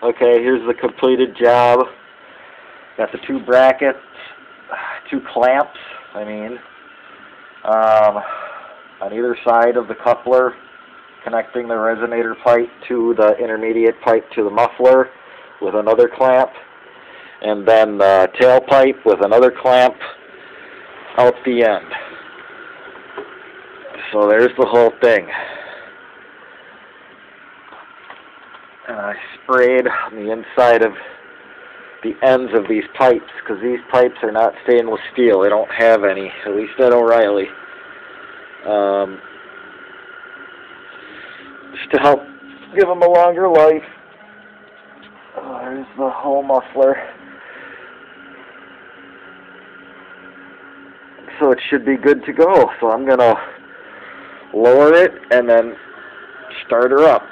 Okay, here's the completed job. Got the two brackets, two clamps, on either side of the coupler, connecting the resonator pipe to the intermediate pipe to the muffler with another clamp, and then the tailpipe with another clamp out the end. So there's the whole thing. And I sprayed on the inside of the ends of these pipes, because these pipes are not stainless steel. They don't have any, at least at O'Reilly. Just to help give them a longer life. There's the whole muffler. So it should be good to go. So I'm going to lower it and then start her up.